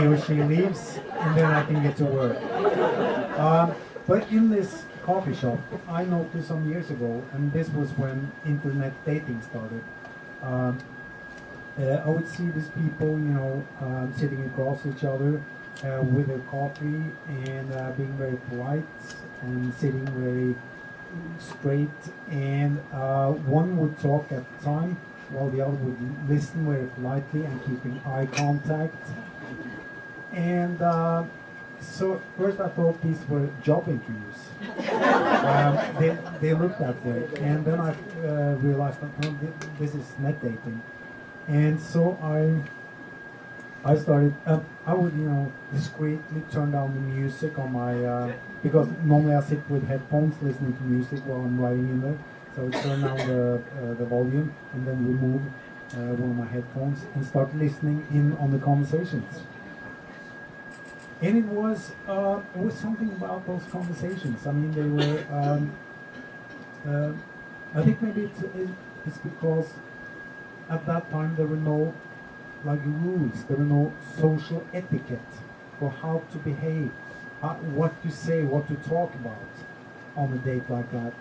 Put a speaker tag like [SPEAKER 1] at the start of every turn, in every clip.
[SPEAKER 1] he or she leaves, and then I can get to work. But in this coffee shop, I noticed some years ago, and this was when internet dating started. I would see these people, sitting across each other with their coffee and being very polite and sitting very straight. And one would talk at the time, while the other would listen very politely and keeping eye contact. And so first I thought these were job interviews. They looked that way. And then I realized that this is net dating. And so I started, I would, discreetly turn down the music on my, because normally I sit with headphones listening to music while I'm writing in there. So I would turn down the volume and then remove one of my headphones and start listening in on the conversations. And it was something about those conversations. I mean, they were, I think maybe it's because at that time there were no rules, there were no social etiquette for how to behave, what to say, what to talk about on a date like that.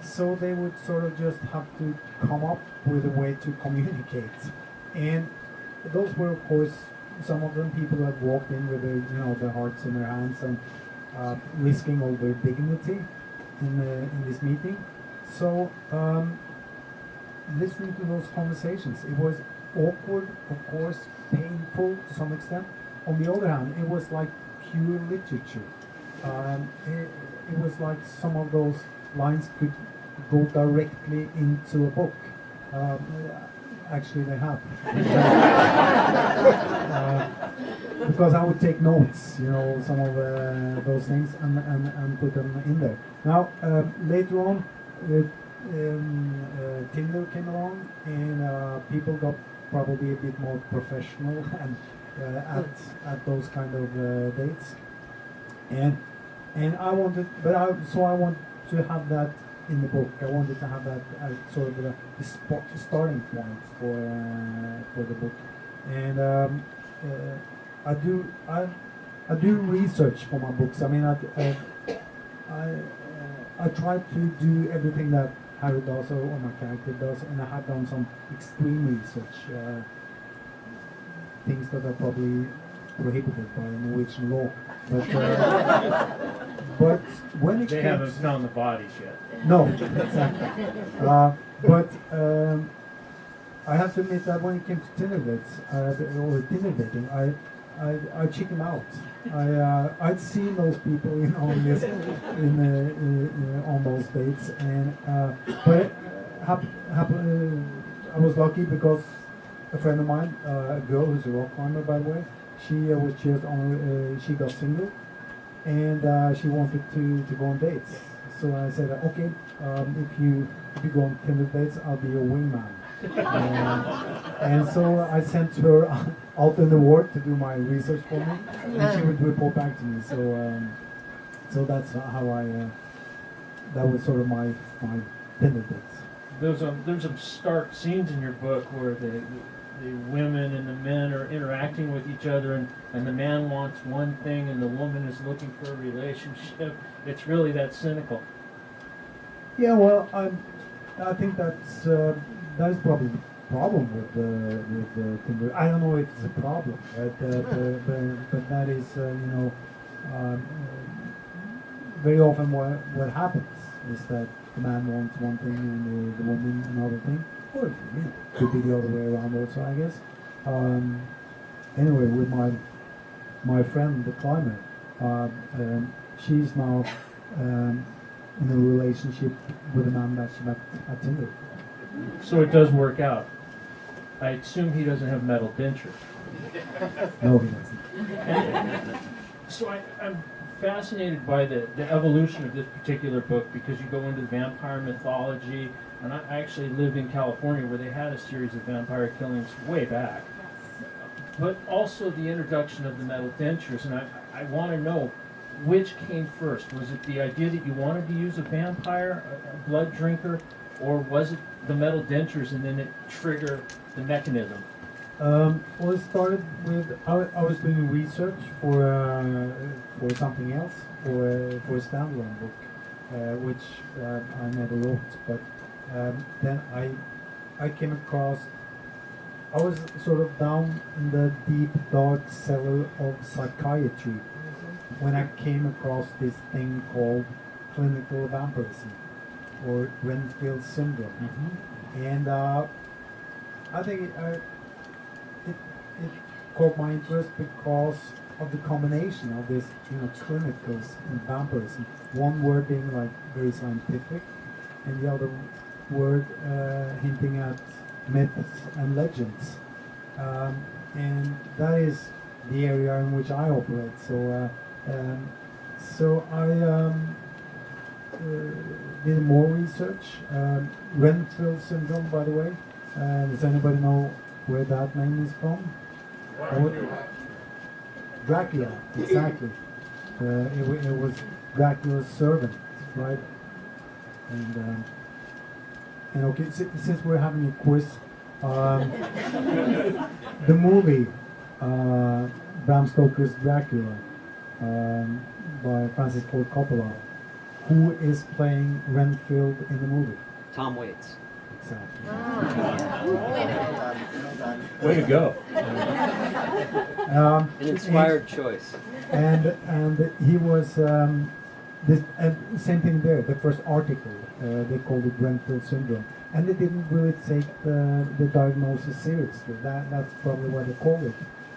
[SPEAKER 1] So they would sort of just have to come up with a way to communicate. And those were, of course, some of them people who had walked in with their hearts in their hands and risking all their dignity in this meeting. So listening to those conversations, it was awkward, of course, painful to some extent. On the other hand, it was like pure literature. It was like some of those lines could go directly into a book. Actually, they have. Because I would take notes, some of those things and put them in there. Now, later on, Tinder came along, and people got probably a bit more professional and at those kind of dates. And I wanted, I want to have that in the book. I wanted to have that as sort of the starting point for the book. And I do research for my books. I mean, I try to do everything that Harry does or my character does, and I have done some extreme research, things that are probably prohibited by Norwegian law. But when it
[SPEAKER 2] they haven't found the bodies yet.
[SPEAKER 1] No, exactly. But I have to admit that when it came to Tinder dates or Tinder dating, I chickened out. I'd seen those people, on this, on those dates, and but I was lucky because a friend of mine, a girl who's a rock climber, by the way, she was just on. She got single, and she wanted to go on dates. So I said, okay, if you go on Tinder dates, I'll be your wingman. And so I sent her out in the world to do my research for me, and she would report back to me. So that's how that was sort of my Tinder dates.
[SPEAKER 2] There's some stark scenes in your book where the women and the men are interacting with each other, and the man wants one thing and the woman is looking for a relationship. It's really that cynical.
[SPEAKER 1] Yeah, well, I think that's probably the problem with Tinder. I don't know if it's a problem, but that is very often what happens is that the man wants one thing and the woman another thing, or it could be the other way around also, I guess. Anyway, with my friend, the climber, she's now in a relationship with a man that she met at Tinder.
[SPEAKER 2] So it does work out. I assume he doesn't have metal dentures.
[SPEAKER 1] No, he doesn't.
[SPEAKER 2] So I'm fascinated by the evolution of this particular book, because you go into vampire mythology, and I actually lived in California where they had a series of vampire killings way back. But also the introduction of the metal dentures, and I want to know which came first. Was it the idea that you wanted to use a vampire, a blood drinker, or was it the metal dentures and then it triggered the mechanism?
[SPEAKER 1] Well, it started with I was doing research for something else for a standalone book, which I never wrote. But then I came across. I was sort of down in the deep dark cellar of psychiatry when I came across this thing called clinical vampirism or Renfield syndrome, and I think it caught my interest because of the combination of this, clinicals and vampirism. One word being like very scientific, and the other word hinting at myths and legends. And that is the area in which I operate. So I did more research. Renfield syndrome, by the way. Does anybody know where that name is from? Dracula, exactly. It was Dracula's servant, right? And okay, since we're having a quiz, the movie Bram Stoker's Dracula by Francis Ford Coppola, who is playing Renfield in the movie?
[SPEAKER 3] Tom Waits.
[SPEAKER 1] Exactly.
[SPEAKER 2] Way to go.
[SPEAKER 3] An inspired choice.
[SPEAKER 1] And he was same thing there. The first article they called it Renfield syndrome, and they didn't really take the diagnosis seriously. That's probably why they call it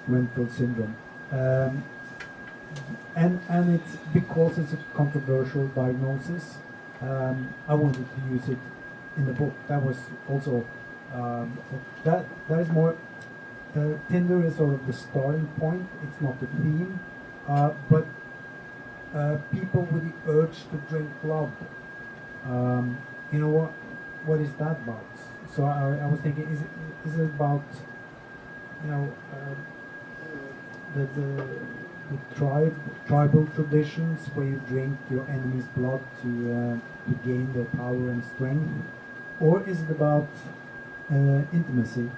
[SPEAKER 1] Renfield syndrome. And it's because it's a controversial diagnosis. I wanted to use it in the book. That was also that is more. Tinder is sort of the starting point. It's not the theme, but people with the urge to drink blood. You know what is that about? So I was thinking, is it about the tribal traditions where you drink your enemy's blood to gain their power and strength, or is it about intimacy?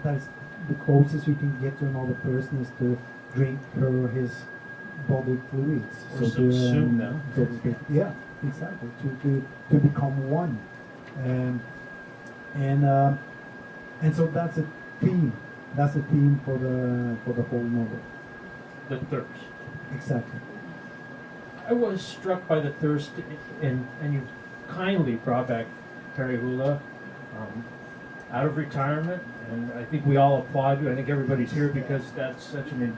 [SPEAKER 1] That's the closest you can get to another person is to drink her or his body fluids.
[SPEAKER 2] Or subsume them.
[SPEAKER 1] So to speak. Yeah, exactly. To become one, and so that's a theme. That's a theme for the whole novel.
[SPEAKER 2] The thirst.
[SPEAKER 1] Exactly.
[SPEAKER 2] I was struck by the thirst, and you kindly brought back Terry Hula out of retirement, and I think we all applaud you. I think everybody's here because that's such an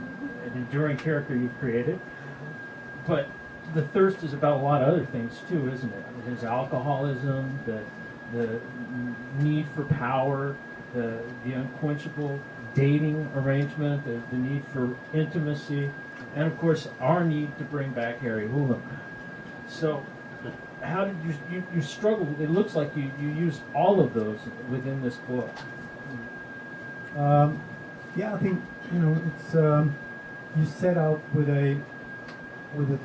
[SPEAKER 2] enduring character you've created. But the thirst is about a lot of other things too, isn't it? His alcoholism, the need for power, the unquenchable dating arrangement, the need for intimacy, and of course our need to bring back Harry Hula. So how did you struggle? It looks like you used all of those within this book.
[SPEAKER 1] Yeah, I think it's you set out with a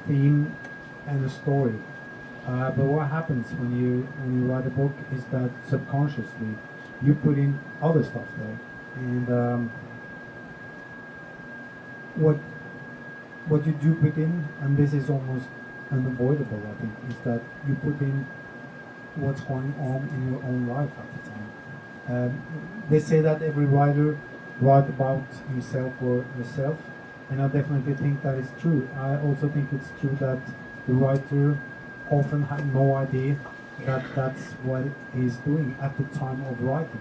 [SPEAKER 1] theme and a story, but what happens when you write a book is that subconsciously you put in other stuff there, and what you do put in, and this is almost unavoidable, I think, is that you put in what's going on in your own life at the time. They say that every writer writes about himself or herself, and I definitely think that is true. I also think it's true that the writer often has no idea that that's what he's doing at the time of writing.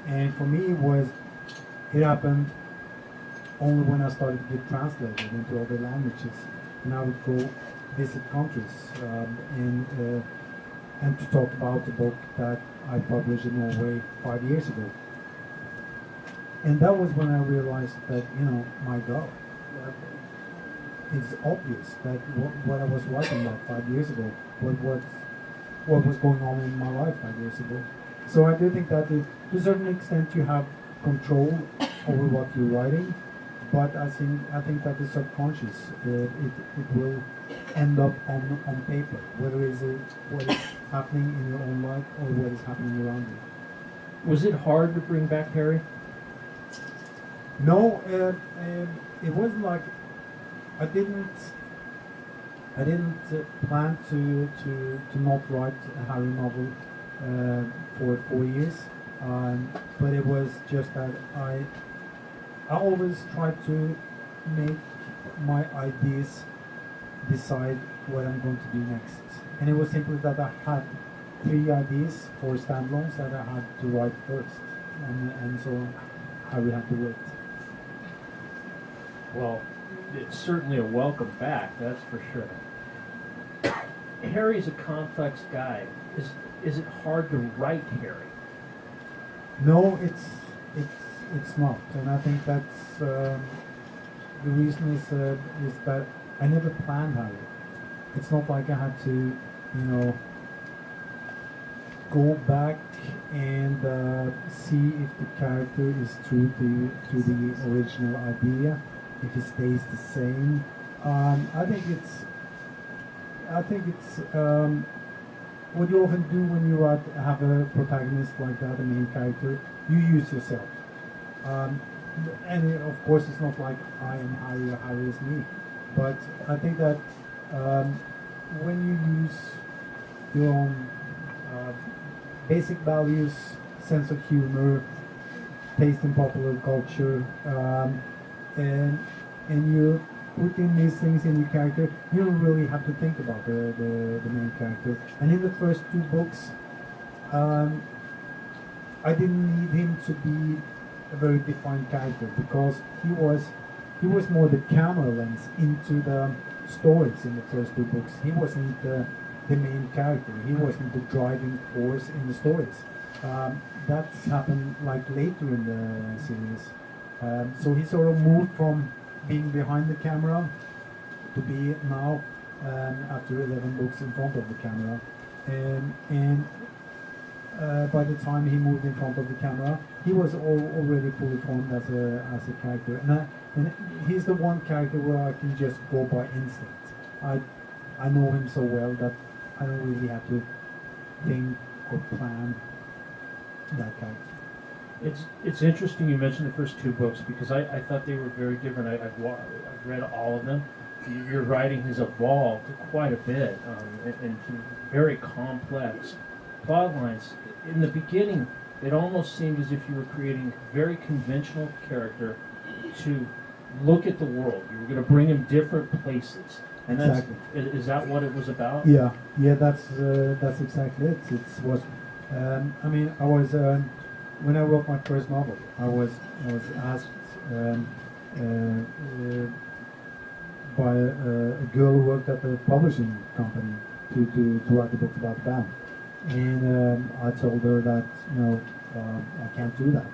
[SPEAKER 1] And for me, it happened only when I started to get translated into other languages, and I would go visit countries and to talk about the book that I published in Norway 5 years ago. And that was when I realized that, my God, it's obvious that what I was writing about 5 years ago, what was going on in my life 5 years ago. So I do think that to a certain extent you have control over what you're writing, but I think that the subconscious, it will end up on paper, whether it's what is happening in your own life or what is happening around you.
[SPEAKER 2] Was it hard to bring back Harry?
[SPEAKER 1] No, it wasn't like I didn't plan to not write a Harry novel for 4 years, but it was just that I always try to make my ideas decide what I'm going to do next, and it was simply that I had 3 ideas for standalones that I had to write first, and so Harry had to wait.
[SPEAKER 2] Well, it's certainly a welcome back, that's for sure. Harry's a complex guy. Is it hard to write Harry?
[SPEAKER 1] No, it's not, and I think that's the reason is that I never planned Harry. It's not like I had to, go back and see if the character is true to the original idea, if it stays the same. I think it's what you often do when you have a protagonist like that, a main character. You use yourself, and of course it's not like I am Harry or Harry is me, but I think that when you use your own basic values, sense of humor, taste in popular culture, and you put in these things in your character, you don't really have to think about the main character. And in the first 2 books, I didn't need him to be a very defined character because he was more the camera lens into the stories in the first 2 books. He wasn't the main character. He wasn't the driving force in the stories. That's happened like later in the series. So he sort of moved from being behind the camera to be now, after 11 books, in front of the camera. And by the time he moved in front of the camera, he was already fully formed as a character. And he's the one character where I can just go by instinct. I know him so well that I don't really have to think or plan that character.
[SPEAKER 2] It's interesting you mentioned the first 2 books because I thought they were very different. I've read all of them. Your writing has evolved quite a bit into very complex plot lines. In the beginning, it almost seemed as if you were creating a very conventional character to look at the world. You were going to bring him different places. And
[SPEAKER 1] Exactly.
[SPEAKER 2] Is that what it was about?
[SPEAKER 1] Yeah, that's exactly it. It was. I mean, I was when I wrote my first novel, I was asked by a girl who worked at a publishing company to write a book about them, and I told her that I can't do that.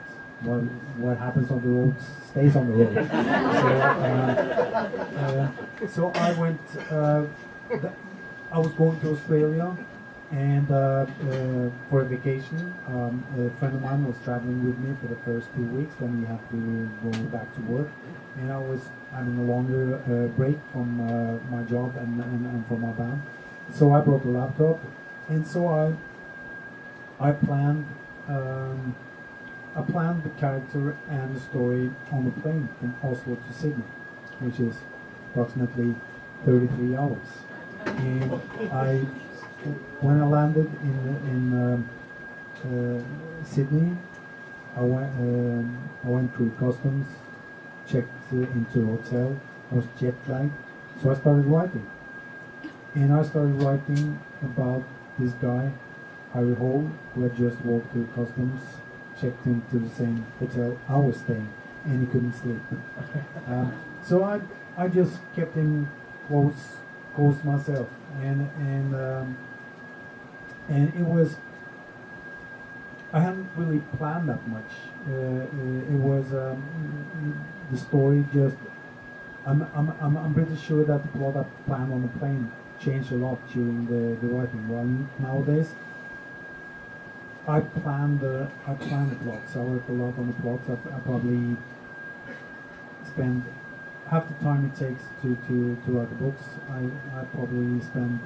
[SPEAKER 1] What happens on the road stays on the road. So I went. I was going to Australia, and for a vacation. A friend of mine was traveling with me for the first 2 weeks. Then we had to go back to work, and I was having a longer break from my job and from my band. So I brought a laptop, and so I planned. I planned the character and the story on the plane from Oslo to Sydney, which is approximately 33 hours. And when I landed in Sydney, I went through customs, checked into a hotel. I was jet lagged, so I started writing. And I started writing about this guy, Harry Hole, who had just walked through customs, checked into the same hotel I was staying, and he couldn't sleep. So I just kept him close myself, and it was, I hadn't really planned that much. It was the story just. I'm pretty sure that the plot I planned on the plane changed a lot during the writing. Well, nowadays I plan the plots. I work a lot on the plots. I probably spend half the time it takes to write the books. I probably spend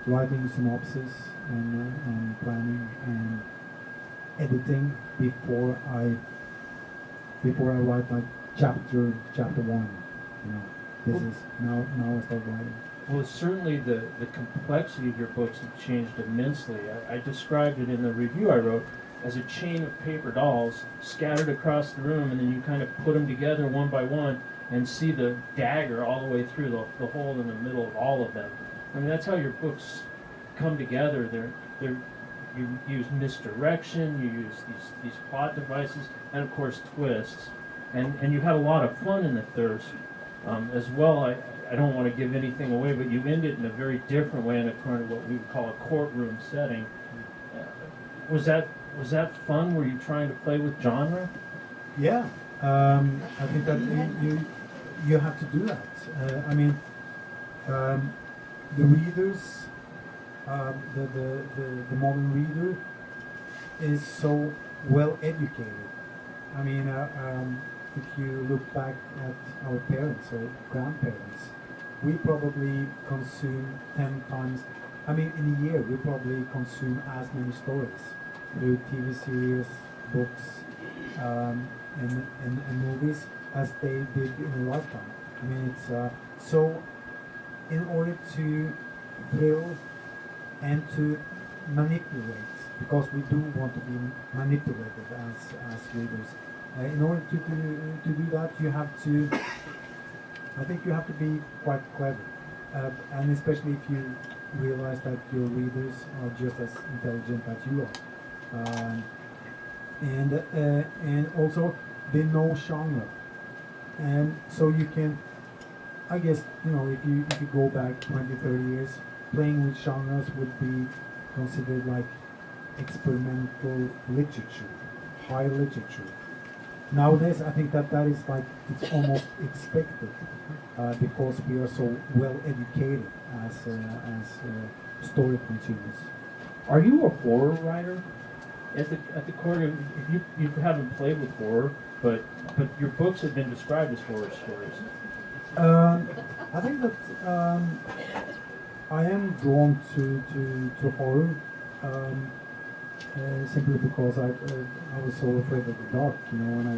[SPEAKER 1] writing synopsis and planning and editing before I write like chapter one. You know, this is now I start writing.
[SPEAKER 2] Well, certainly the complexity of your books have changed immensely. I described it in the review I wrote as a chain of paper dolls scattered across the room, and then you kind of put them together one by one and see the dagger all the way through the hole in the middle of all of them. I mean, that's how your books come together. You use misdirection, you use these plot devices, and of course twists, and you had a lot of fun in the Thirst as well. I don't want to give anything away, but you end it in a very different way in a kind of what we would call a courtroom setting. Was that fun? Were you trying to play with genre?
[SPEAKER 1] Yeah, I think that you have to do that. I mean, the readers, the modern reader is so well educated. I mean, if you look back at our parents or grandparents, we probably consume 10 times. I mean, in a year, we probably consume as many stories through TV series, books, and movies as they did in a lifetime. I mean, it's so. In order to thrill and to manipulate, because we do want to be manipulated as readers. In order to do that, you have to. I think you have to be quite clever, and especially if you realize that your readers are just as intelligent as you are, and also they know genre, and so you can. I guess if you go back 20, 30 years, playing with genres would be considered like experimental literature, high literature. Nowadays, I think that is like it's almost expected because we are so well educated as story consumers.
[SPEAKER 2] Are you a horror writer? At the core, you haven't played with horror, but your books have been described as horror stories.
[SPEAKER 1] I think that I am drawn to horror simply because I was so afraid of the dark. When I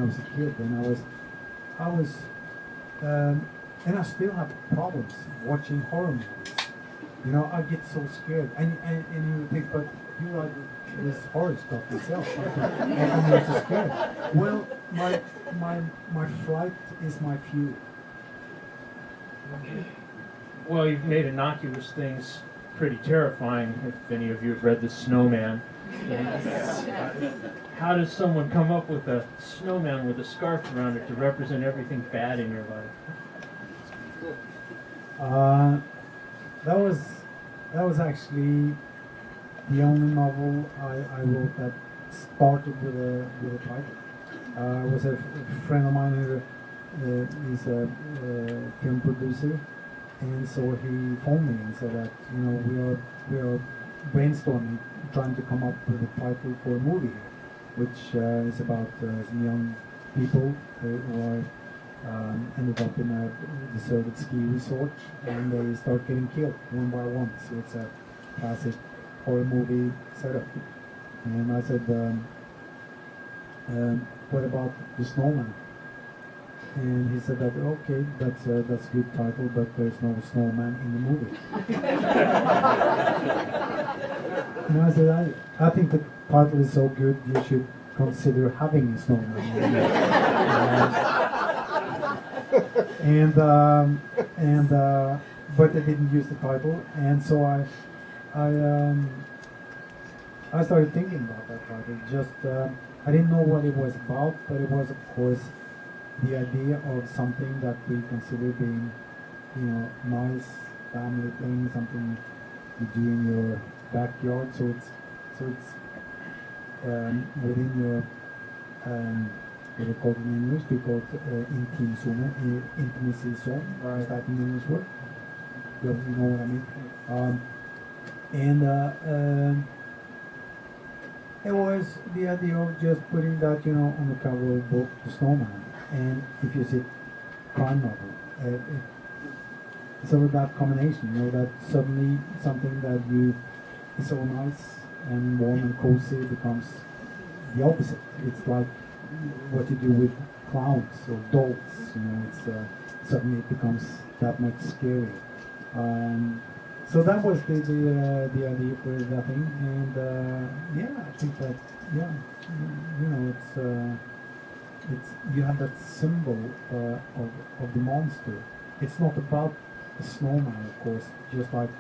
[SPEAKER 1] was a kid, and and I still have problems watching horror movies. I get so scared, and you think, but you like this horror stuff yourself. I'm not so scared. Well, my fright is my fuel.
[SPEAKER 2] Well, you've made innocuous things pretty terrifying. If any of you have read The Snowman, how does someone come up with a snowman with a scarf around it to represent everything bad in your life? That was actually the only novel I wrote that started with a title. It was a friend of mine who is a film producer, and so he phoned me and said that we are brainstorming, trying to come up with a title for a movie, which is about some young people who are ended up in a deserted ski resort, and they start getting killed one by one. So it's a classic horror movie setup. And I said, what about The Snowman? And he said that, okay, that's a good title, but there's no snowman in the movie. And I said, I think the title is so good, you should consider having a snowman in the movie. But they didn't use the title, and so I started thinking about that title. Just I didn't know what it was about, but it was, of course, the idea of something that we consider being, nice family thing, something you do in your backyard. So it's within your what they call it in English, we call it intimacy zone. Is that an English word? You know what I mean? It was the idea of just putting that, on the cover of the book, The Snowman. And if you see crime novel, so that combination, that suddenly something that is so nice and warm and cozy becomes
[SPEAKER 1] the opposite. It's like what you do with clowns or dolls. It's suddenly it becomes that much scarier. So that was the idea for that thing, and yeah, I think that yeah, it's you have that symbol of the monster. It's not about the snowman, of course, just like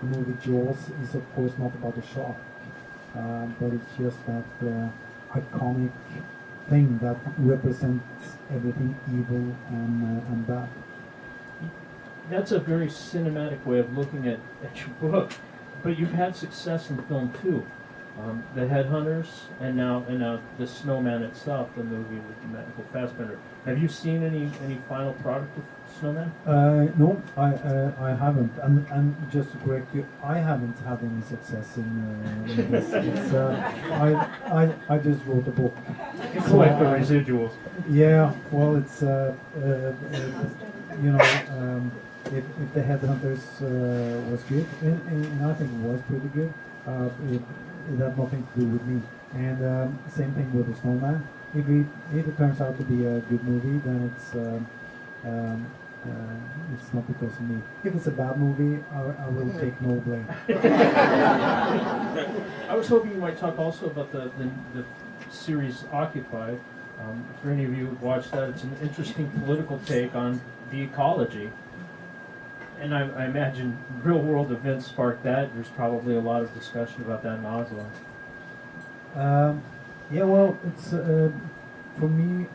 [SPEAKER 1] the movie Jaws is of course not about the shark, but it's just that iconic thing that represents everything evil and bad.
[SPEAKER 2] That's a very cinematic way of looking at your book, but you've had success in film too. The Headhunters, and now the Snowman itself, the movie with Michael Fassbender. Have you seen any final product of Snowman?
[SPEAKER 1] No, I haven't, and just to correct you, I haven't had any success in this. It's, I just wrote a book.
[SPEAKER 2] You collect the residuals.
[SPEAKER 1] Yeah, well, it's if the Headhunters was good, and I think it was pretty good, it had nothing to do with me. And same thing with the Snowman. If it turns out to be a good movie, then it's not because of me. If it's a bad movie, I will take no blame.
[SPEAKER 2] I was hoping you might talk also about the series Occupy. For any of you who've watched that, it's an interesting political take on the ecology. And I imagine real-world events sparked that. There's probably a lot of discussion about that in Oslo.
[SPEAKER 1] Yeah, well, it's for me.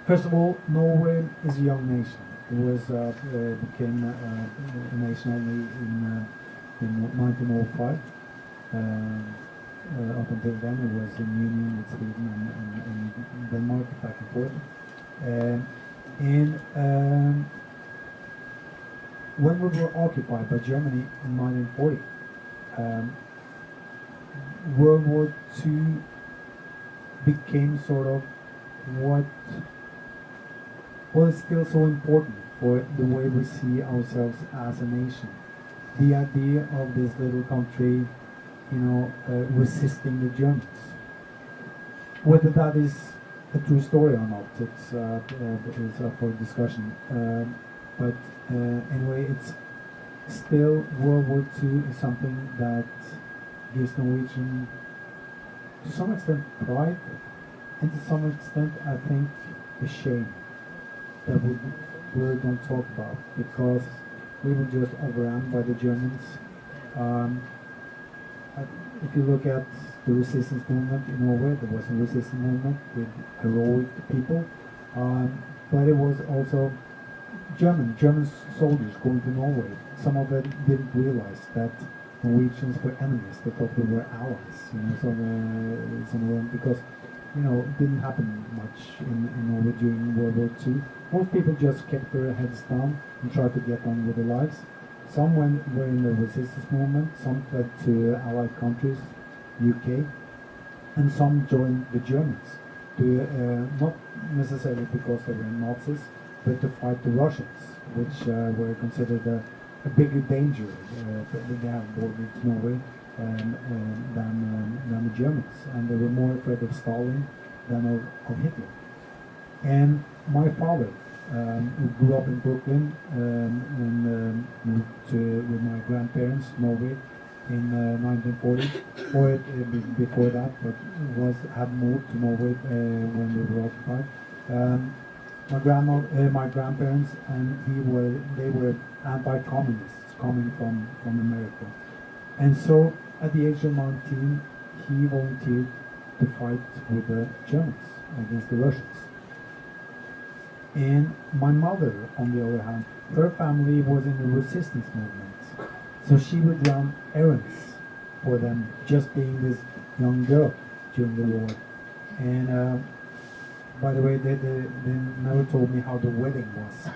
[SPEAKER 1] First of all, Norway is a young nation. It was became a nation only in 1905. Up until then, it was in union with Sweden and Denmark, back and forth. When we were occupied by Germany in 1940, World War II became sort of what is still so important for the way we see ourselves as a nation. The idea of this little country, resisting the Germans. Whether that is a true story or not, it's up for discussion. But anyway, it's still World War II is something that gives Norwegian, to some extent, pride, and to some extent, I think, a shame that we really don't talk about, because we were just overrun by the Germans. If you look at the resistance movement in Norway, there was a resistance movement with heroic people, but it was also German soldiers going to Norway. Some of them didn't realize that Norwegians were enemies. They thought we were allies. Some of them, because it didn't happen much in Norway during World War II. Most people just kept their heads down and tried to get on with their lives. Some were in the resistance movement. Some fled to Allied countries, UK, and some joined the Germans. Not necessarily because they were Nazis, but to fight the Russians, which were considered a bigger danger that they had border to Norway than the Germans, and they were more afraid of Stalin than of Hitler. And my father, who grew up in Brooklyn and moved with my grandparents to Norway in 1940, or before that, but had moved to Norway when we were occupied. My grandparents and they were anti-communists coming from America, and so at the age of 19 he volunteered to fight with the Germans against the Russians. And my mother, on the other hand, her family was in the resistance movement, so she would run errands for them, just being this young girl during the war. And by the way, they never told me how the wedding was.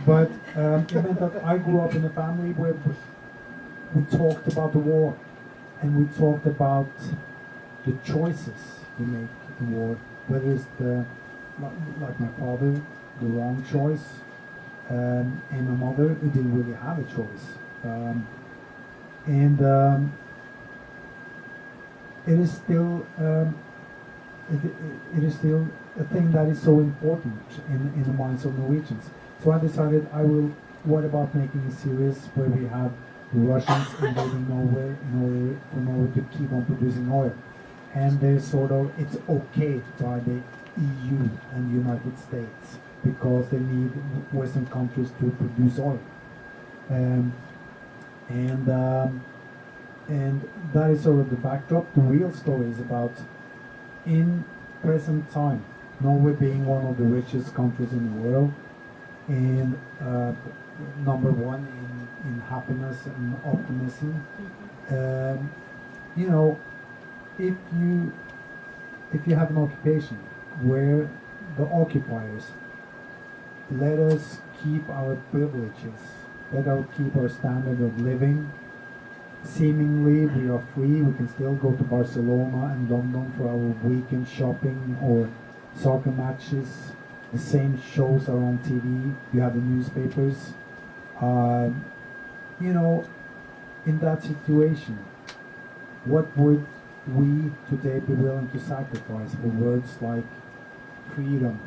[SPEAKER 1] But it meant that I grew up in a family where we talked about the war, and we talked about the choices we make in war, whether it's like my father, the wrong choice, and my mother, who didn't really have a choice. it is still it is still a thing that is so important in the minds of Norwegians. So I decided what about making a series where we have the Russians invading Norway in order for Norway to keep on producing oil. And there's it's okay by the EU and United States because they need Western countries to produce oil. And that is sort of the backdrop. The real story is about, in present time, Norway being one of the richest countries in the world, and number one in happiness and optimism. You know, if you have an occupation where the occupiers let us keep our privileges, let us keep our standard of living. Seemingly we are free, we can still go to Barcelona and London for our weekend shopping or soccer matches. The same shows are on TV, you have the newspapers. You know, in that situation, what would we today be willing to sacrifice for words like freedom,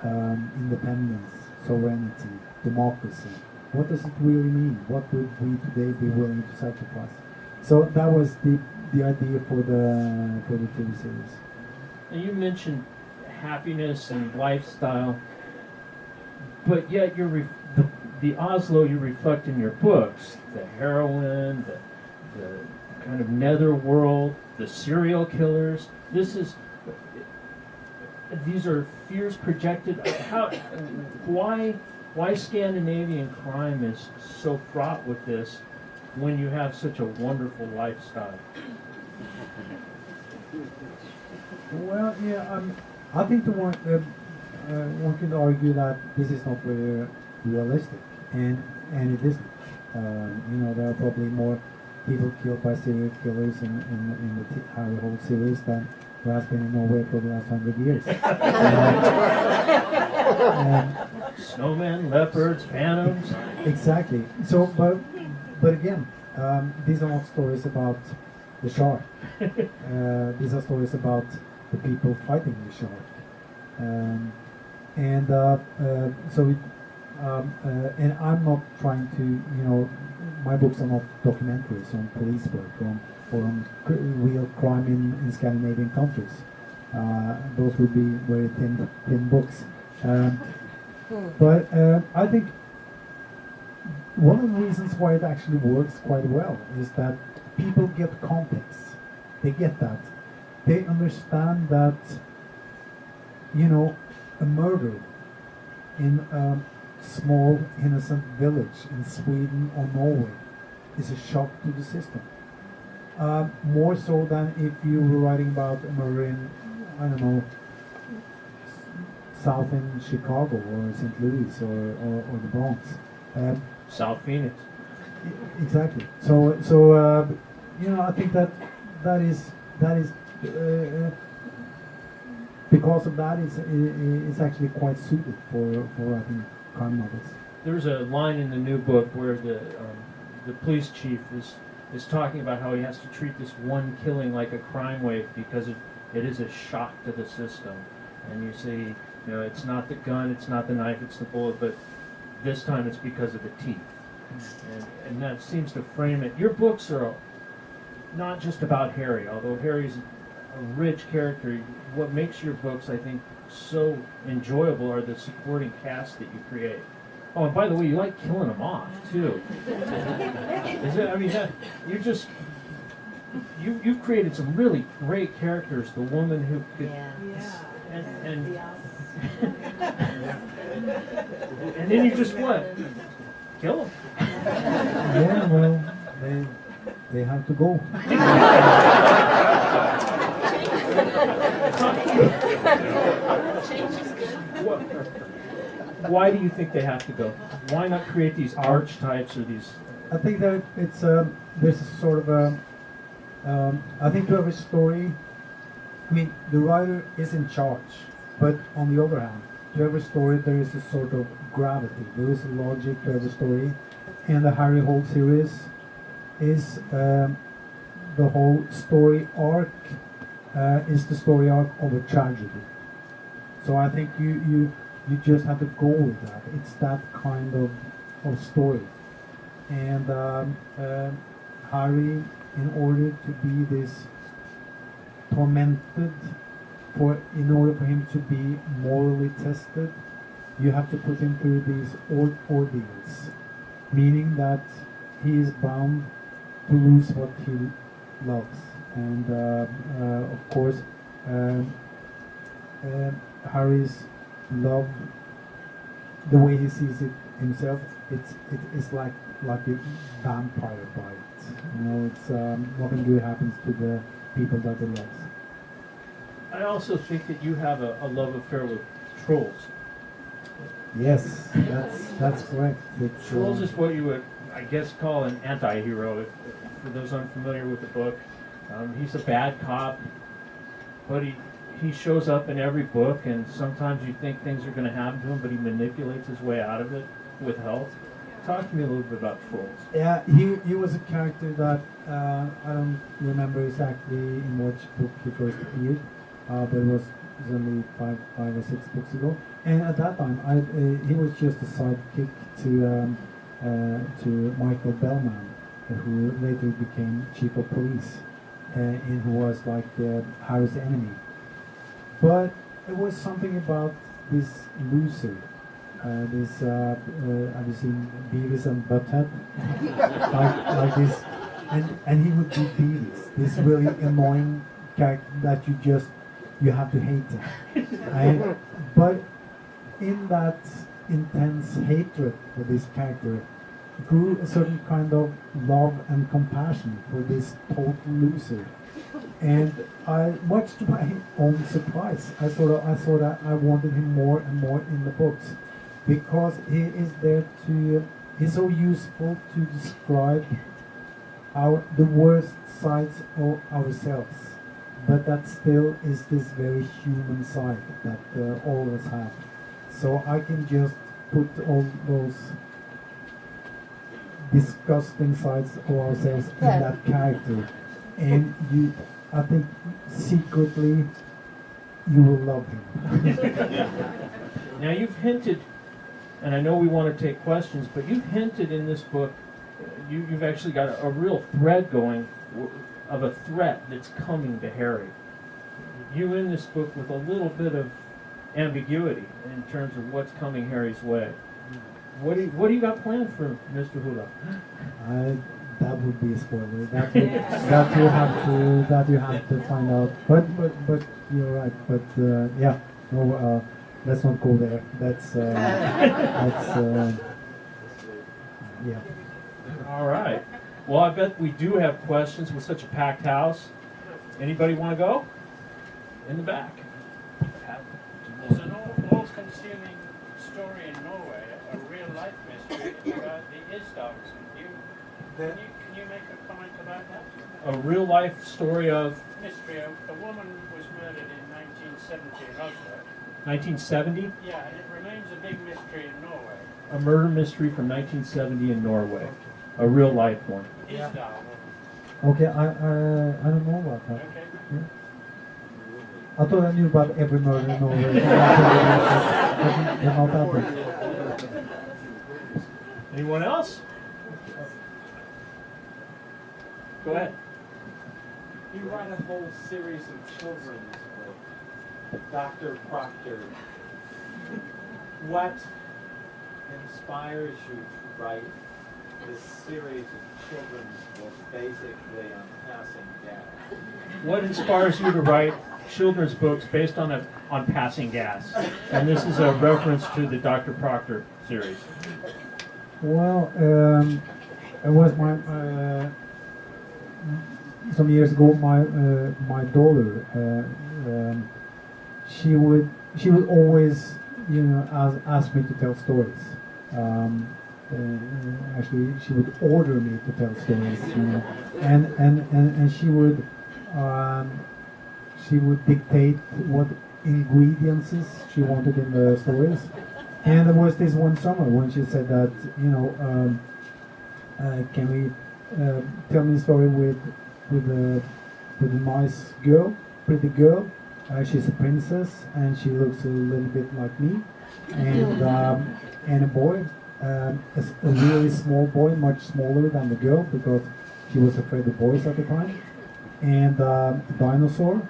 [SPEAKER 1] independence, sovereignty, democracy? What does it really mean? What would we today be willing to sacrifice? So that was the idea for the TV series.
[SPEAKER 2] Now you mentioned happiness and lifestyle, but yet the Oslo you reflect in your books, the heroin, the kind of netherworld, the serial killers. These are fears projected. Why Scandinavian crime is so fraught with this when you have such a wonderful lifestyle?
[SPEAKER 1] Well, yeah, I think one can argue that this is not very realistic, and it isn't. You know, there are probably more people killed by serial killers in the Harry Holt series than there has been in Norway for the last 100 years.
[SPEAKER 2] Snowmen, leopards, phantoms.
[SPEAKER 1] Exactly. So, but again, these are not stories about the shark. These are stories about the people fighting the shark. And I'm not trying to, you know, my books are not documentaries on police work or on real crime in Scandinavian countries. Those would be very thin books. But I think one of the reasons why it actually works quite well is that people get context. They get that. They understand that, you know, a murder in a small innocent village in Sweden or Norway is a shock to the system. More so than if you were writing about a murder in, I don't know, south in Chicago or St. Louis or the Bronx.
[SPEAKER 2] South Phoenix.
[SPEAKER 1] Exactly. So you know, I think that is because of that is actually quite suited for writing crime novels.
[SPEAKER 2] There's a line in the new book where the police chief is talking about how he has to treat this one killing like a crime wave because it is a shock to the system. And you see, you know, it's not the gun, it's not the knife, it's the bullet, but this time it's because of the teeth. And that seems to frame it. Your books are not just about Harry, although Harry's a rich character. What makes your books, I think, so enjoyable are the supporting cast that you create. Oh, and by the way, you like killing them off too. Is it? I mean, you've created some really great characters. The woman who could, and and then you just what? Kill them.
[SPEAKER 1] Yeah, well, they have to go.
[SPEAKER 2] Why do you think they have to go? Why not create these archetypes or these?
[SPEAKER 1] I think that it's there's a sort of a I think to every story, I mean, the writer is in charge, but on the other hand, to every story there is a sort of gravity. There is a logic to every story, and the Harry Holt series is the whole story arc is the story arc of a tragedy. So I think you just have to go with that. It's that kind of story. And Harry, in order to be this tormented, in order for him to be morally tested, you have to put him through these ordeals, meaning that he is bound to lose what he loves. And of course, Harry's love, the way he sees it himself, it is like a vampire bite. You know, it's nothing good happens to the people that he loves.
[SPEAKER 2] I also think that you have a love affair with trolls.
[SPEAKER 1] Yes, that's correct. It's,
[SPEAKER 2] Trolls is what you would, I guess, call an anti-hero. For those unfamiliar with the book, he's a bad cop, but he shows up in every book, and sometimes you think things are going to happen to him, but he manipulates his way out of it with help. Talk to me a little bit about Trolls.
[SPEAKER 1] Yeah, he was a character that I don't remember exactly in which book he first appeared, but it was only five or six books ago. And at that time, he was just a sidekick to Michael Bellman, who later became chief of police, and who was like Harry's enemy. But it was something about this loser. Have you seen Beavis and Butthead? like this, and he would be Beavis, this really annoying character that you have to hate him. But in that intense hatred for this character grew a certain kind of love and compassion for this total loser. And much to my own surprise, I saw that I wanted him more and more in the books, because he is there he's so useful to describe the worst sides of ourselves, but that still is this very human side that all of us have. So I can just put all those disgusting sides of ourselves in that character, and I think secretly you will love him.
[SPEAKER 2] Now you've hinted, and I know we want to take questions, but you've hinted in this book, you've actually got a real thread going of a threat that's coming to Harry. You in this book with a little bit of ambiguity in terms of what's coming Harry's way. What do you got planned for Mr. Hula?
[SPEAKER 1] That would be a spoiler. That you have to find out. But you're right. But yeah, no. Let's not go there. That's yeah.
[SPEAKER 2] All right. Well, I bet we do have questions with such a packed house. Anybody want to go? In the back.
[SPEAKER 4] There's an all-consuming story in Norway, a real-life mystery about the Isdals. Can you make a comment about that?
[SPEAKER 2] A real-life story of
[SPEAKER 4] Mystery. A woman was murdered in 1970 in Oslo.
[SPEAKER 2] 1970?
[SPEAKER 4] Yeah, and it remains a big mystery in Norway.
[SPEAKER 2] A murder mystery from 1970 in Norway. A real-life one.
[SPEAKER 4] Isdal woman.
[SPEAKER 1] Okay, I don't know about that.
[SPEAKER 4] Okay.
[SPEAKER 1] Yeah. I thought I knew about every murder in Norway. But not that one.
[SPEAKER 2] Anyone else? Go ahead.
[SPEAKER 5] You write a whole series of children's books, Dr. Proctor. What inspires you to write this series of children's books, basically on passing gas?
[SPEAKER 2] What inspires you to write children's books based on passing gas? And this is a reference to the Dr. Proctor series.
[SPEAKER 1] Well, it was some years ago. My daughter, she would always, ask me to tell stories. Actually, she would order me to tell stories, and she would dictate what ingredients she wanted in the stories. And there was this one summer when she said that, can we tell me a story with with a nice girl, pretty girl. She's a princess, and she looks a little bit like me. And a boy, a really small boy, much smaller than the girl because she was afraid of boys at the time. And a dinosaur.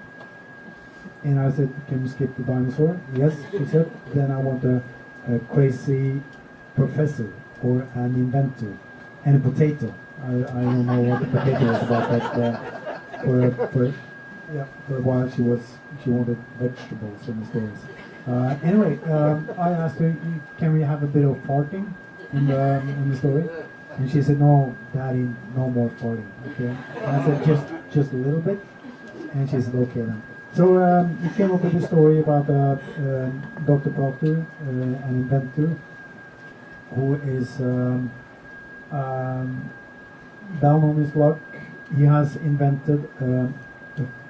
[SPEAKER 1] And I said, "Can you skip the dinosaur?" "Yes," she said. "Then I want a crazy professor or an inventor and a potato." I don't know what the potato was about, but for a while she wanted vegetables in the stories. Anyway, I asked her, "Can we have a bit of farting in the story?" And she said, "No, Daddy, no more farting." Okay. And I said, "Just a little bit," and she said, "Okay then." So we came up with a story about Dr. Proctor, an inventor who is down on his luck. He has invented a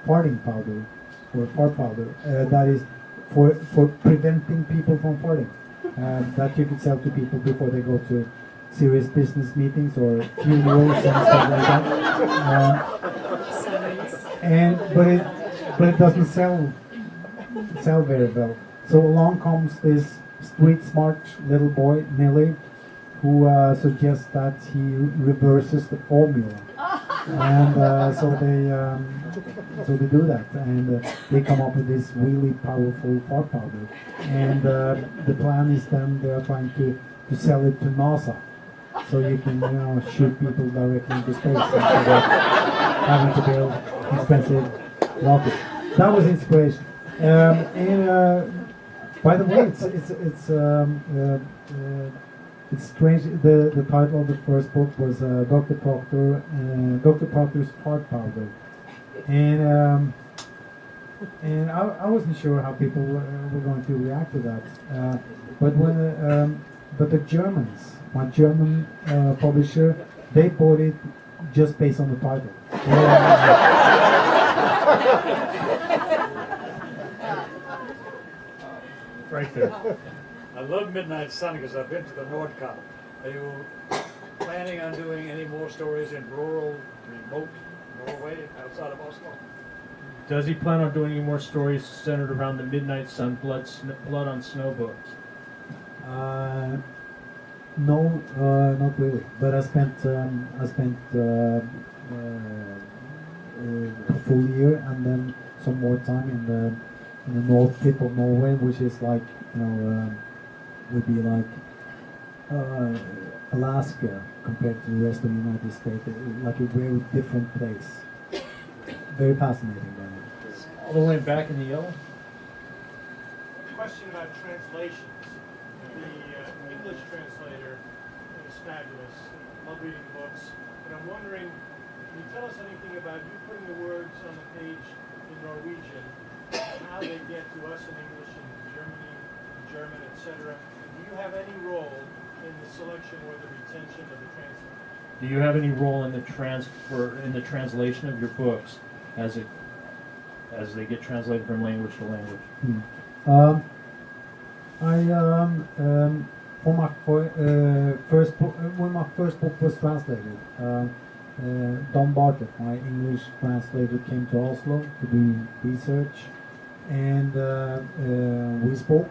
[SPEAKER 1] farting powder, or fart powder, that is for preventing people from farting. That you could sell to people before they go to serious business meetings or funerals and stuff like that. But it doesn't sell very well. So along comes this street smart little boy, Millie, who suggests that he reverses the formula. And so they do that, and they come up with this really powerful fart powder. And the plan is then they are trying to sell it to NASA, so you can shoot people directly into space instead of having to build expensive rockets. That was inspiration. By the way, it's strange. The title of the first book was Dr. Proctor's Fart Powder, and I wasn't sure how people were going to react to that. But the Germans, my German publisher, they bought it just based on the title.
[SPEAKER 2] Right there.
[SPEAKER 6] I love Midnight Sun because I've been to the Nordkapp. Are you planning on doing any more stories in rural, remote Norway outside of Oslo?
[SPEAKER 2] Does he plan on doing any more stories centered around the Midnight Sun, Blood on Snow books?
[SPEAKER 1] No, not really. But I spent a full year and then some more time in the north tip of Norway, which is like would be like Alaska compared to the rest of the United States, like a very different place. Very fascinating.
[SPEAKER 2] All the way back in the yellow?
[SPEAKER 7] Question about translations. The English translator is fabulous. Love reading books. And I'm wondering, can you tell us anything about you putting the words on the page in Norwegian, and how they get to us in English in Germany, German, etc.? Do you have any role in the selection or the retention of the translator?
[SPEAKER 2] Do you have any role in the translation of your books as they get translated from language to language?
[SPEAKER 1] For my first book, when my first book was translated, Don Bartlett, my English translator, came to Oslo to do research, and we spoke,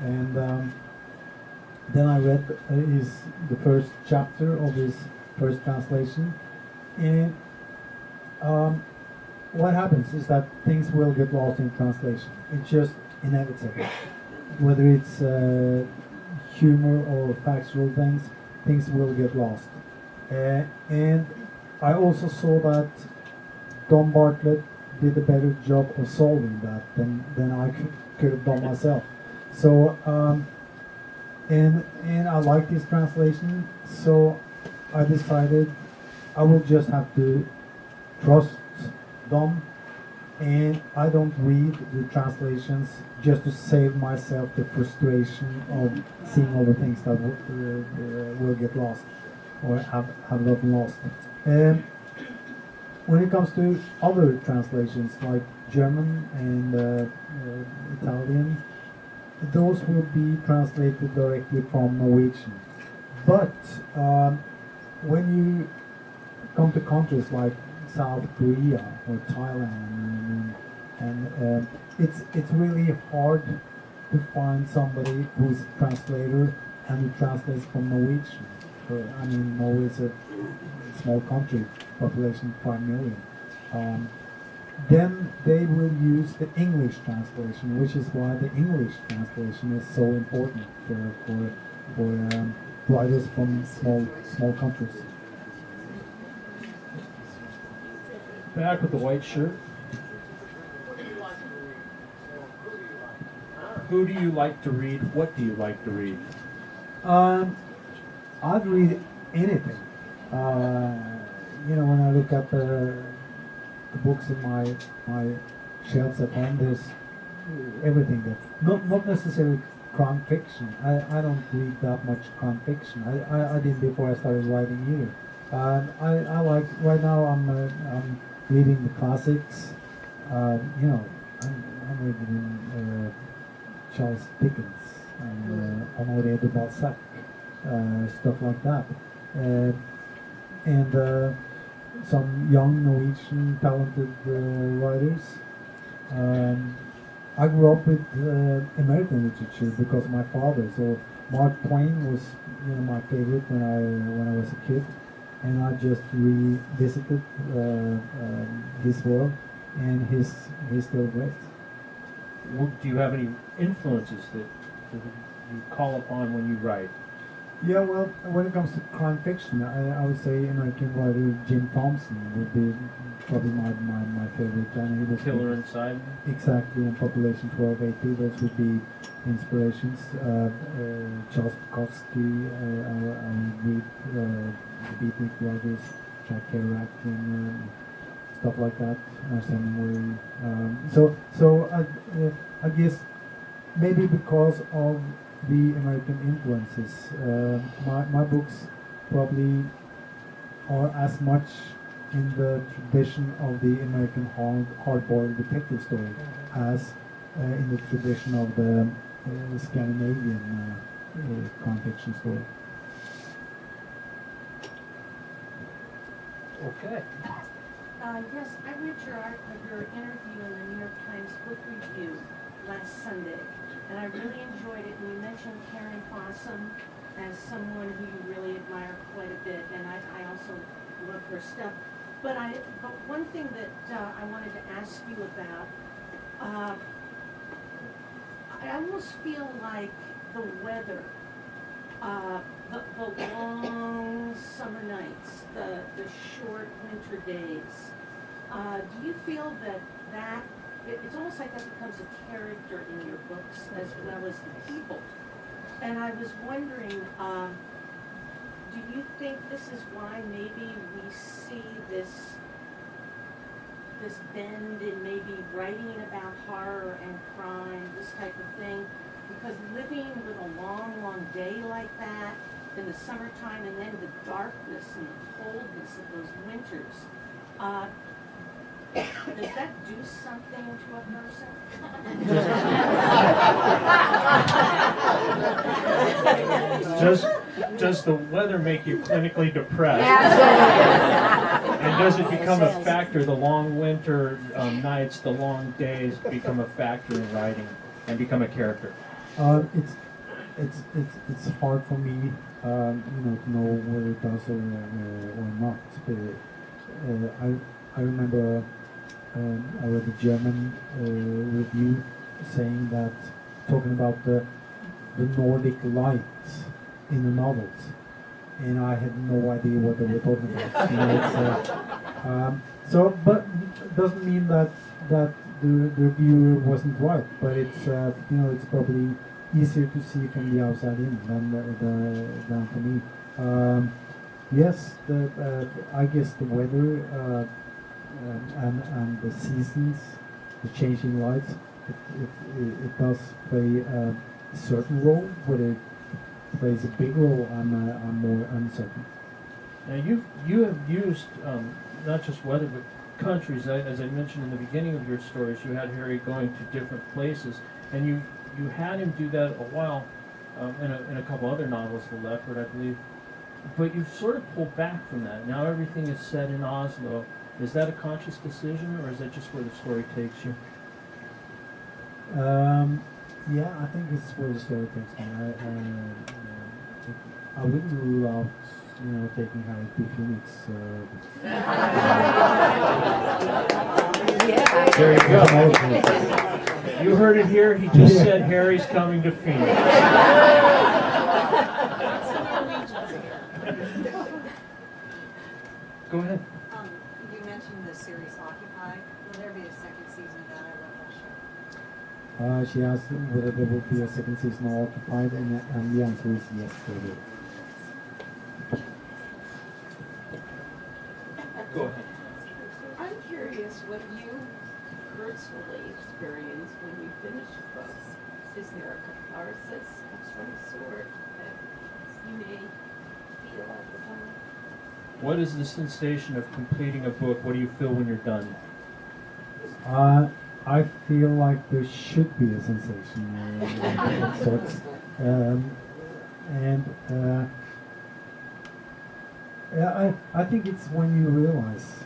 [SPEAKER 1] and then I read the first chapter of his first translation, and what happens is that things will get lost in translation. It's just inevitable. Whether it's humor or factual things will get lost. And I also saw that Don Bartlett did a better job of solving that than I could have done myself. So, and I liked his translation, so I decided I will just have to trust Don, and I don't read the translations just to save myself the frustration of seeing all the things that will get lost or have gotten lost. When it comes to other translations like German and Italian, those will be translated directly from Norwegian. But when you come to countries like South Korea or Thailand, and it's really hard to find somebody who's a translator and who translates from Norwegian. I mean, Norway is a small country, population 5 million. Then they will use the English translation, which is why the English translation is so important for writers from small countries.
[SPEAKER 2] Back with the white shirt. Who do you like to read? What do you like to read?
[SPEAKER 1] I'd read anything. When I look at the books in my shelves at home, there's everything that's not necessarily crime fiction. I don't read that much crime fiction. I didn't before I started writing either. I like right now. I'm reading the classics. I'm reading Charles Dickens and Honoré de Balzac, stuff like that, and some young Norwegian talented writers. I grew up with American literature because of my father. So Mark Twain was my favorite when I was a kid, and I just revisited his world, and he's still great.
[SPEAKER 2] Do you have any influences that you call upon when you write?
[SPEAKER 1] Yeah, well, when it comes to crime fiction, I would say American writer Jim Thompson would be probably my favorite. And he was
[SPEAKER 2] Killer Inside?
[SPEAKER 1] Exactly, and Population 1280, those would be inspirations. Charles Bukowski, I read the Beatnik Brothers, Jack Kerouac, and stuff like that. So I guess maybe because of the American influences, my books probably are as much in the tradition of the American hard-boiled detective story as in the tradition of the Scandinavian crime fiction story.
[SPEAKER 2] Okay.
[SPEAKER 8] Yes, I read your interview in the New York Times Book Review last Sunday, and I really enjoyed it. And you mentioned Karen Fossum as someone who you really admire quite a bit, and I also love her stuff. But one thing that I wanted to ask you about, I almost feel like the weather, the long summer nights, the short winter days. Do you feel that it's almost like that becomes a character in your books as well as the people? And I was wondering, do you think this is why maybe we see this bend in maybe writing about horror and crime, this type of thing? Because living with a long, long day like that in the summertime, and then the darkness and the coldness of those winters, does that do something to a person?
[SPEAKER 2] Does the weather make you clinically depressed?
[SPEAKER 8] Absolutely.
[SPEAKER 2] And does it become a factor? The long winter nights, the long days become a factor in writing and become a character.
[SPEAKER 1] It's hard for me, to know whether it does or not. I remember I read a German review saying that, talking about the Nordic lights in the novels, and I had no idea what they were talking about. But it doesn't mean that the reviewer wasn't right, but it's probably easier to see from the outside in than for me. Yes, I guess the weather and the seasons, the changing lights, it does play a certain role. Whether it plays a big role, I'm more uncertain.
[SPEAKER 2] Now you have used not just weather but countries. As I mentioned in the beginning of your stories, you had Harry going to different places, and you had him do that a while in a couple other novels, The Leopard, I believe. But you've sort of pulled back from that. Now everything is set in Oslo, Is that a conscious decision, or is that just where the story takes you?
[SPEAKER 1] Yeah, I think it's where the story takes me. I wouldn't rule out, taking Harry to Phoenix.
[SPEAKER 2] There you go. You heard it here. He just said Harry's coming to Phoenix. Go ahead.
[SPEAKER 9] You mentioned the series Occupied. Will there be a second season of that? I love that show.
[SPEAKER 1] She asked whether there will be a second season of Occupied, and the answer is yes, there will.
[SPEAKER 2] Go ahead.
[SPEAKER 10] I'm curious what you personally experience when you finish a book. Is there a catharsis of some sort that you may feel at the time?
[SPEAKER 2] What is the sensation of completing a book? What do you feel when you're done?
[SPEAKER 1] I feel like there should be a sensation of sorts. I think it's when you realize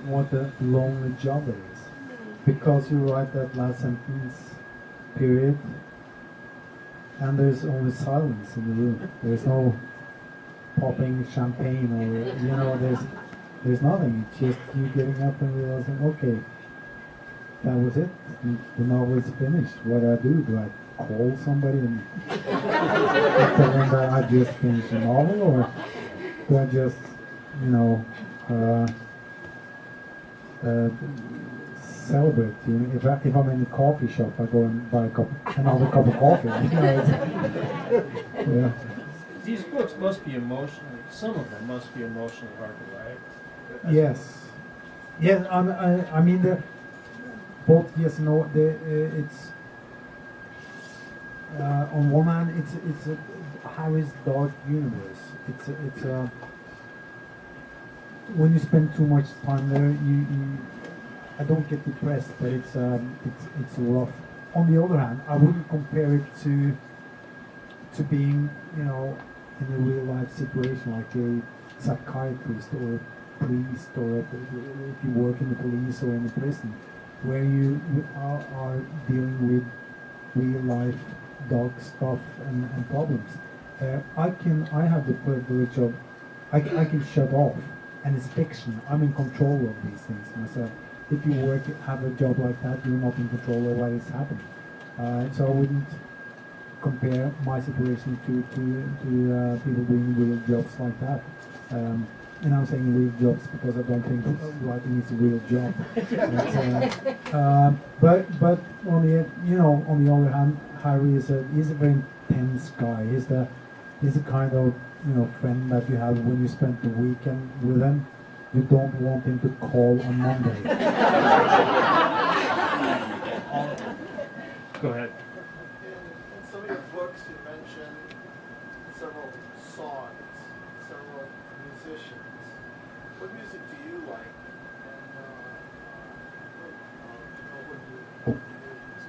[SPEAKER 1] what a lonely job it is. Because you write that last sentence, period, and there's only silence in the room. There's no popping champagne or, there's nothing. It's just you getting up and realizing, okay, that was it. The novel is finished. What do I do? Do I call somebody and tell them that I just finished a novel, or do I just, celebrate? If I'm in a coffee shop, I go and buy another cup of coffee. Yeah.
[SPEAKER 2] These books must be emotional. Some of them must be emotionally hard to write.
[SPEAKER 1] Yes. Yes. I mean, both yes and no. It's on one hand, it's a Harry's dark universe. It's when you spend too much time there, you I don't get depressed, but it's rough. On the other hand, I wouldn't compare it to being, in a real life situation like a psychiatrist or a priest, or if you work in the police or in the prison, where you are dealing with real life dark stuff and problems. I have the privilege of I can shut off, and it's fiction. I'm in control of these things myself. If you have a job like that, you're not in control of what is happening. So I wouldn't compare my situation to people doing real jobs like that. And I'm saying real jobs because I don't think writing is a real job. But on the other hand, Harry is a very intense guy. He's the kind of friend that you have when you spend the weekend with him. You don't want him to call on Monday.
[SPEAKER 2] Go ahead.
[SPEAKER 11] In some of your books, you mention several songs, several musicians. What music do you like? And when you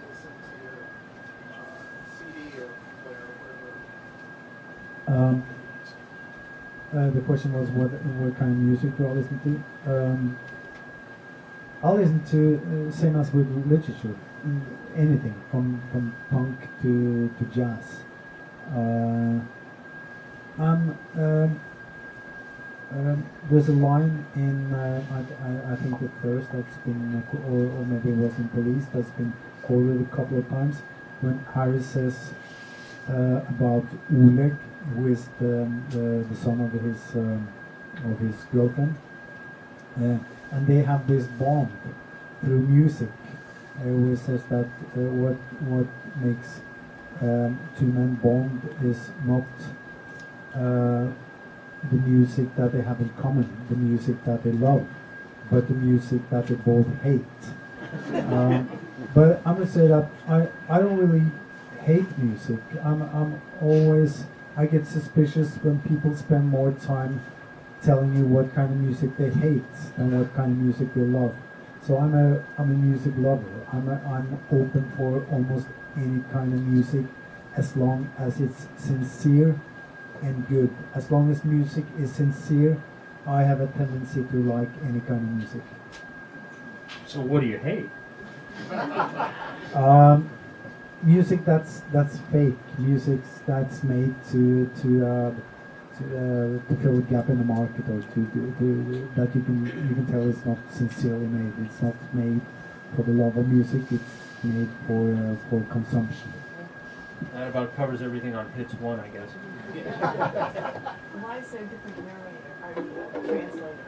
[SPEAKER 11] listen to your CD or player or whatever?
[SPEAKER 1] The question was what kind of music do I listen to? I listen to same as with literature, anything from punk to jazz. There's a line in I think the first that's been or maybe it was in Police that's been quoted a couple of times when Harry says about Oleg, who is the son of his girlfriend, and they have this bond through music. He always says that what makes two men bond is not the music that they have in common, the music that they love, but the music that they both hate. But I'm gonna say that I don't really hate music. I get suspicious when people spend more time telling you what kind of music they hate than what kind of music they love. So I'm a music lover. I'm open for almost any kind of music as long as it's sincere and good. As long as music is sincere I have a tendency to like any kind of music.
[SPEAKER 2] So what do you hate?
[SPEAKER 1] Music that's fake. Music that's made to fill a gap in the market, or that you can tell it's not sincerely made. It's not made for the love of music. It's made for consumption.
[SPEAKER 2] That about covers everything on Hits 1, I guess.
[SPEAKER 10] Why is there a different narrator, or translator?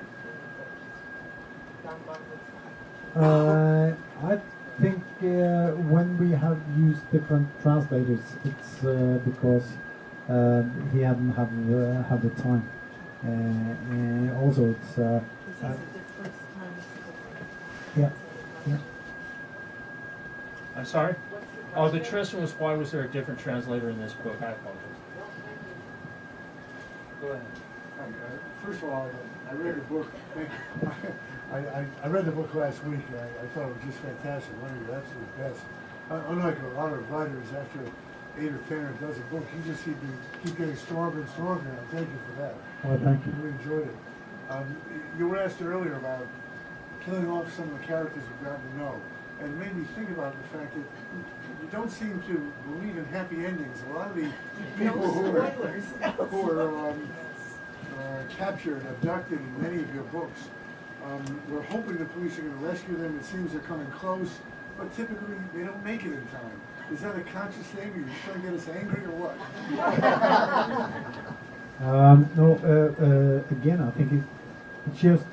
[SPEAKER 1] I think when we have used different translators, it's because he hadn't had the time. And also, it's yeah.
[SPEAKER 2] I'm sorry? Oh, the question was, why was there a different translator in this book? I apologize.
[SPEAKER 6] Go ahead.
[SPEAKER 12] First of all, I read the book. I read the book last week. And I thought it was just fantastic. One of your absolute best. Unlike a lot of writers, after 8 or 10 or a dozen books, you just seem to keep getting stronger and stronger. And I thank you for that.
[SPEAKER 1] Well, thank you.
[SPEAKER 12] I really enjoyed it. You were asked earlier about killing off some of the characters we've gotten to know. And it made me think about the fact that you don't seem to believe in happy endings. A lot of the people who are captured, abducted in many of your books, we're hoping the police are going to rescue them. It seems they're coming close, but typically they don't make it in time. Is that a conscious thing? Are you just trying to get us angry or what?
[SPEAKER 1] No, again, I think it's just,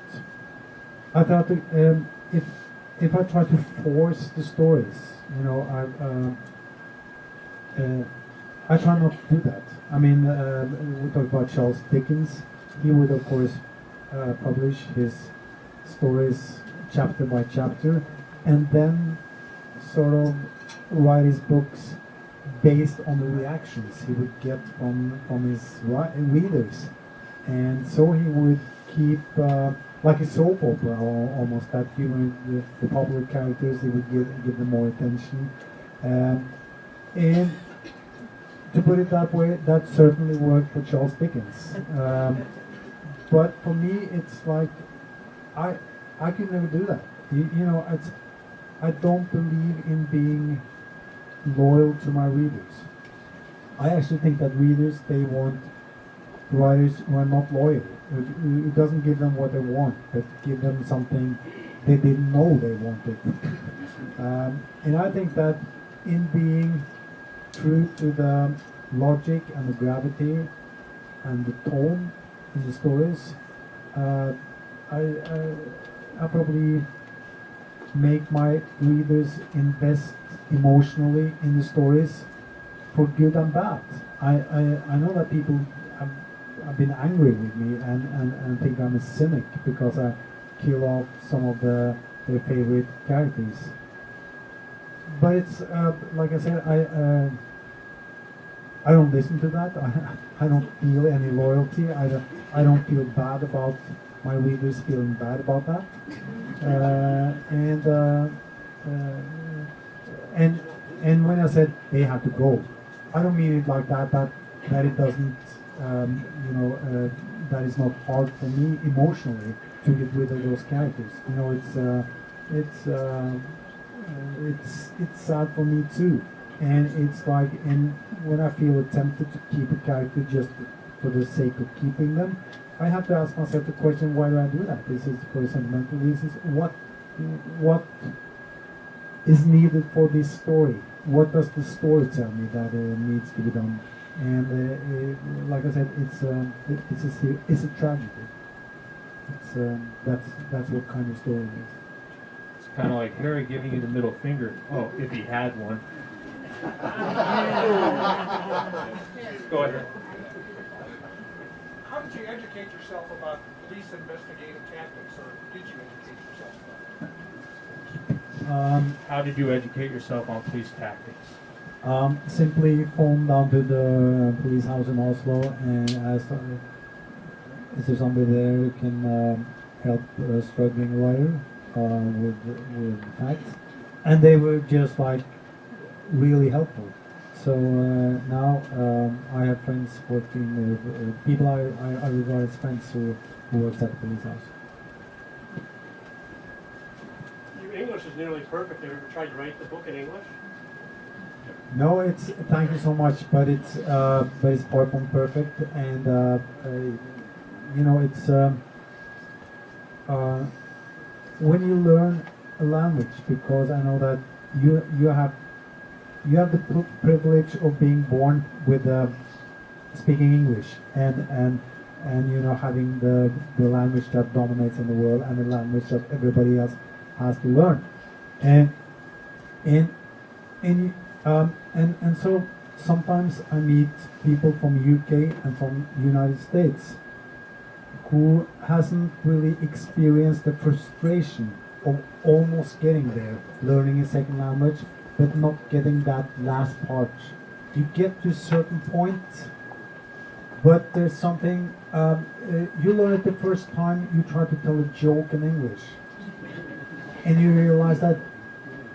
[SPEAKER 1] I thought if I try to force the stories, I try not to do that. I mean, we talk about Charles Dickens. He would, of course, publish his stories chapter by chapter, and then sort of write his books based on the reactions he would get from his readers. And so he would keep, like a soap opera almost, that the popular characters, he would give them more attention. And to put it that way, that certainly worked for Charles Dickens. But for me, it's like, I could never do that. I don't believe in being loyal to my readers. I actually think that readers, they want writers who are not loyal. It doesn't give them what they want, but give them something they didn't know they wanted. And I think that in being true to the logic and the gravity and the tone in the stories, I probably make my readers invest emotionally in the stories for good and bad. I know that people have been angry with me and think I'm a cynic because I kill off some of their favorite characters. But it's like I said, I don't listen to that. I don't feel any loyalty. I don't feel bad about my readers feeling bad about that. And when I said they have to go, I don't mean it like that it doesn't, that is not hard for me emotionally to get rid of those characters. It's sad for me too. And it's like, and when I feel tempted to keep a character just for the sake of keeping them, I have to ask myself the question, why do I do that? Is it for sentimental reasons? What is needed for this story? What does the story tell me that needs to be done? And like I said, it's a tragedy. That's what kind of story it is.
[SPEAKER 2] It's kind of like Harry giving you the middle finger. Oh, if he had one. Go ahead.
[SPEAKER 7] How did you educate yourself about police investigative tactics, or did you educate yourself about it?
[SPEAKER 2] How did you educate yourself on police tactics?
[SPEAKER 1] Simply phone down to the police house in Oslo and ask, is there somebody there who can help a struggling lawyer with facts? And they were just like really helpful. So now I have friends working, people I regard as friends who works at the police house.
[SPEAKER 7] Your English is nearly perfect. Have you ever tried to write the book in English?
[SPEAKER 1] No, it's thank you so much, but it's far from perfect, and you know it's when you learn a language, because I know that you have the privilege of being born with speaking English and you know having the language that dominates in the world and the language that everybody else has to learn, and so sometimes I meet people from UK and from United States who hasn't really experienced the frustration of almost getting there, learning a second language, but not getting that last part. You get to a certain point, but there's something, you learn it the first time you try to tell a joke in English, and you realize that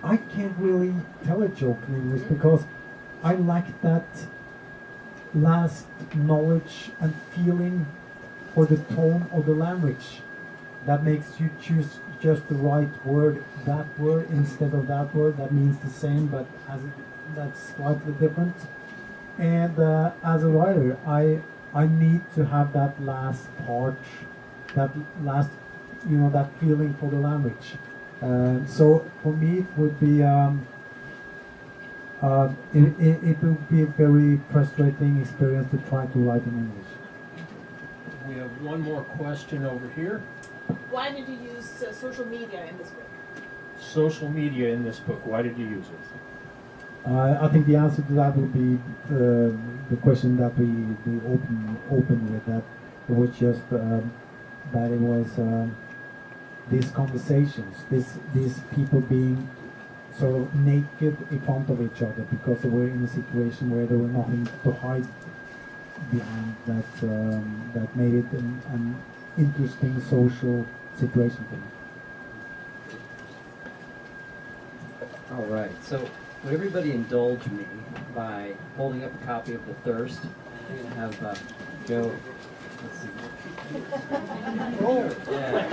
[SPEAKER 1] I can't really tell a joke in English because I lack that last knowledge and feeling for the tone of the language that makes you choose just the right word, that word instead of that word that means the same but that's slightly different. And as a writer, I need to have that last part, that last, you know, that feeling for the language. So for me, it would be it would be a very frustrating experience to try to write in English.
[SPEAKER 2] We have one more question over here.
[SPEAKER 13] Why did you use social media in this book?
[SPEAKER 2] Social media in this book, why did you use it?
[SPEAKER 1] I think the answer to that would be the question that we opened with, that it was just that it was these conversations, these people being sort of naked in front of each other because they were in a situation where there was nothing to hide behind, that made it an interesting social situation for me.
[SPEAKER 3] All right, so would everybody indulge me by holding up a copy of The Thirst? I'm going to have Joe, let's see.
[SPEAKER 12] Oh!
[SPEAKER 3] Yeah.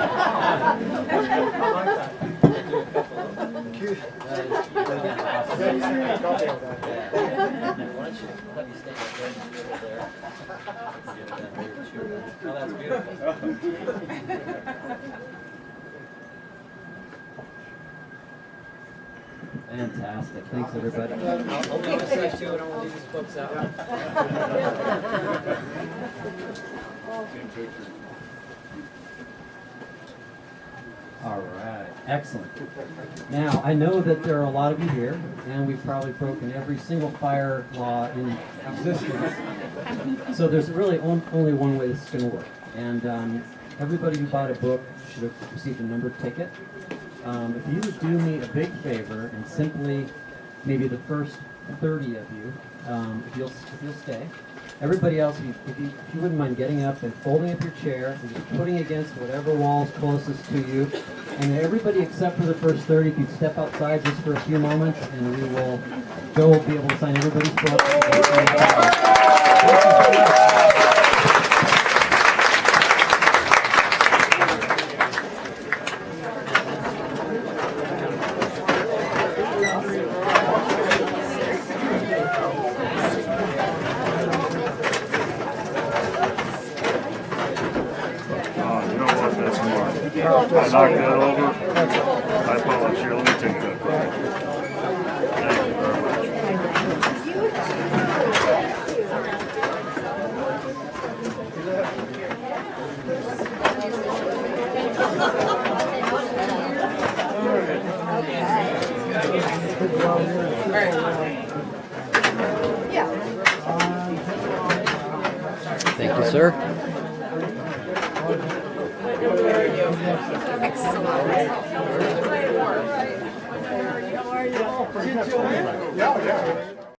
[SPEAKER 3] Oh, that's beautiful. Fantastic. Thanks, everybody. I'll leave this side too. I don't want to leave these books out. All right. Excellent. Now, I know that there are a lot of you here, and we've probably broken every single fire law in existence. So there's really only one way this is going to work. And everybody who bought a book should have received a numbered ticket. If you would do me a big favor and simply, maybe the first 30 of you, if you'll stay. Everybody else, if you wouldn't mind getting up and folding up your chair and just putting against whatever wall's closest to you. And everybody except for the first 30, if you'd step outside just for a few moments, and we will, Joe will be able to sign everybody's book.
[SPEAKER 14] I knocked that over. I apologize. Here, let me take that from you. Thank you very much.
[SPEAKER 3] Thank you, sir.
[SPEAKER 12] Yeah, yeah.